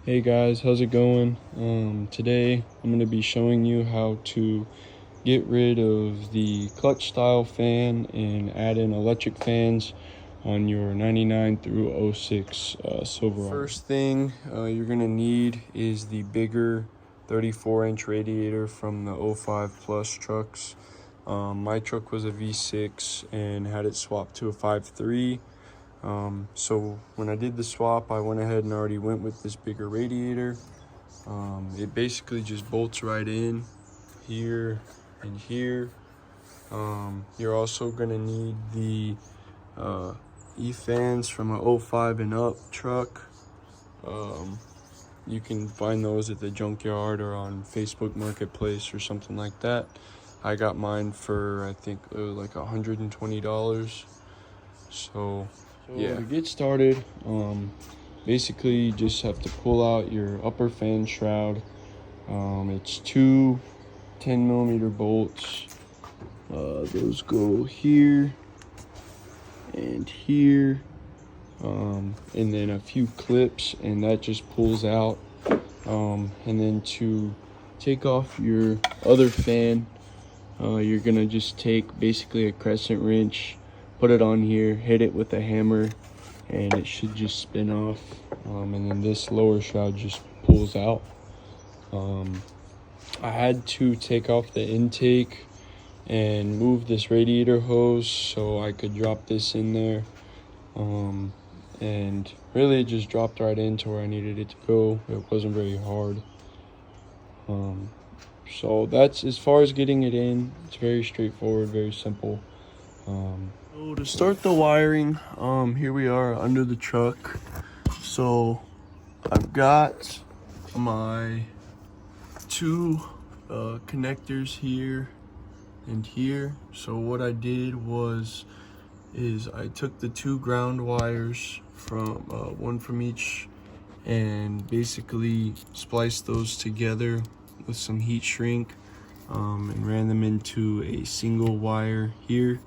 Hey guys, how's it going? Today I'm going to be showing you how to get rid of the clutch style fan and add in electric fans on your 99 through '06 Silverado. First thing you're going to need is the bigger 34-inch radiator from the '05 Plus trucks. My truck was a V6 and had it swapped to a 5.3. So when I did the swap, I went ahead and already went with this bigger radiator. It basically just bolts right in here and here. You're also gonna need the E-fans from a '05 and up truck. You can find those at the junkyard or on Facebook Marketplace or something like that. I got mine for, I think it was like $120. So yeah, to get started, basically you just have to pull out your upper fan shroud. It's two 10mm bolts. Those go here and here, and then a few clips, and that just pulls out. And then to take off your other fan, you're gonna just take basically a crescent wrench, put it on here, hit it with a hammer, and it should just spin off. And then this lower shroud just pulls out. I had to take off the intake and move this radiator hose so I could drop this in there. And really it just dropped right into where I needed it to go. It wasn't very hard. So that's as far as getting it in. It's very straightforward, very simple. So to start the wiring, here we are under the truck. So I've got my two connectors here and here. So what I did is I took the two ground wires from one from each and basically spliced those together with some heat shrink, and ran them into a single wire here.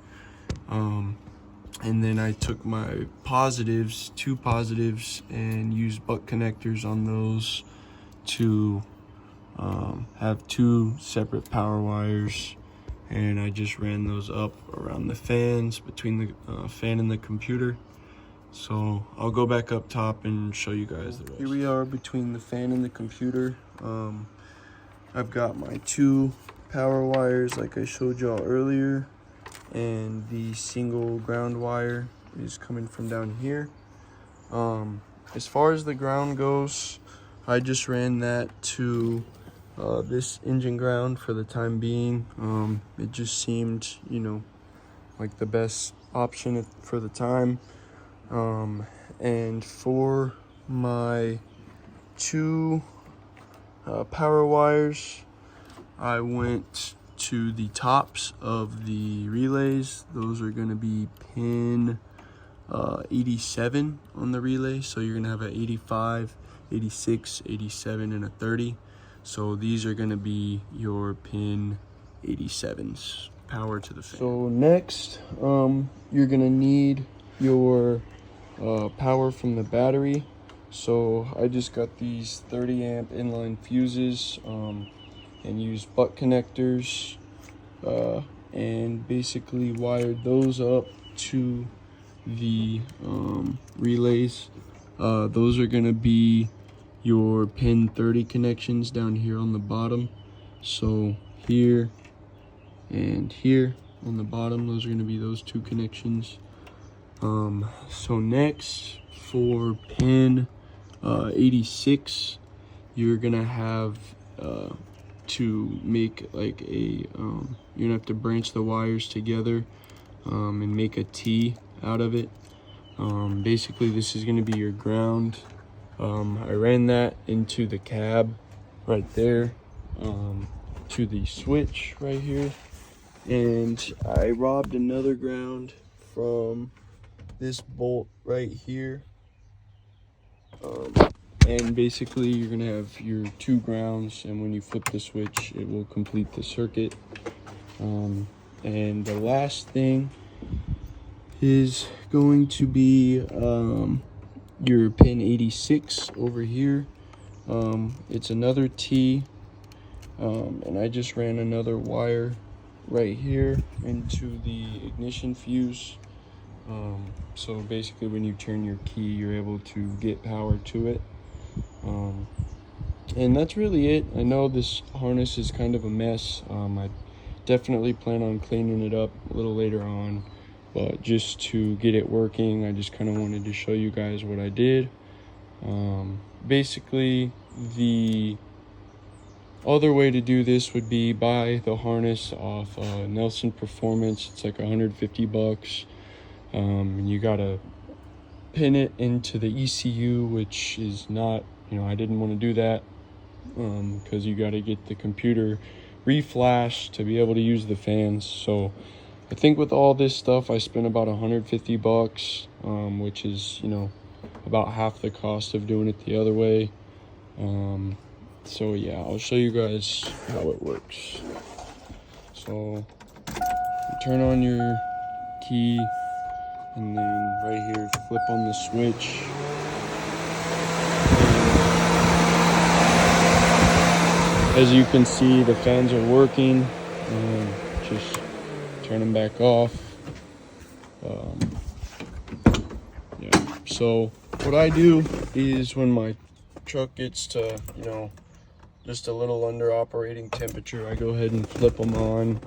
And then I took my two positives, and used butt connectors on those to have two separate power wires, and I just ran those up around the fans, between the fan and the computer. So I'll go back up top and show you guys the rest. Here we are between the fan and the computer. I've got my two power wires like I showed y'all earlier, and the single ground wire is coming from down here. As far as the ground goes, I just ran that to this engine ground for the time being. It just seemed, like the best option for the time. And for my two power wires, I went to the tops of the relays. Those are going to be pin 87 on the relay. So you're going to have an 85, 86, 87, and a 30. So these are going to be your pin 87s, power to the fan. So next, you're going to need your power from the battery. So I just got these 30 amp inline fuses, and used butt connectors, and basically wired those up to the relays. Those are going to be your pin 30 connections down here on the bottom. So here and here on the bottom, those are going to be those two connections. So next, for pin 86, you're going to have to make like a you're gonna have to branch the wires together, and make a T out of it. Basically this is going to be your ground. I ran that into the cab right there, to the switch right here, and I robbed another ground from this bolt right here. And basically you're going to have your two grounds, and when you flip the switch it will complete the circuit. And the last thing is going to be your pin 86 over here. It's another T, and I just ran another wire right here into the ignition fuse. So basically when you turn your key, you're able to get power to it. And that's really it. I know this harness is kind of a mess. I definitely plan on cleaning it up a little later on, but just to get it working, I just kind of wanted to show you guys what I did. Basically, the other way to do this would be buy the harness off Nelson Performance. It's like $150. And you gotta pin it into the ECU, which is not, I didn't want to do that, because you got to get the computer reflashed to be able to use the fans. So I think with all this stuff I spent about $150, which is about half the cost of doing it the other way. So yeah, I'll show you guys how it works. So you turn on your key, and then right here flip on the switch. As you can see, the fans are working. Just turn them back off. Yeah. So what I do is when my truck gets to, just a little under operating temperature, I go ahead and flip them on,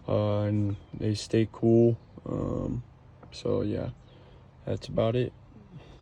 and they stay cool. So yeah, that's about it.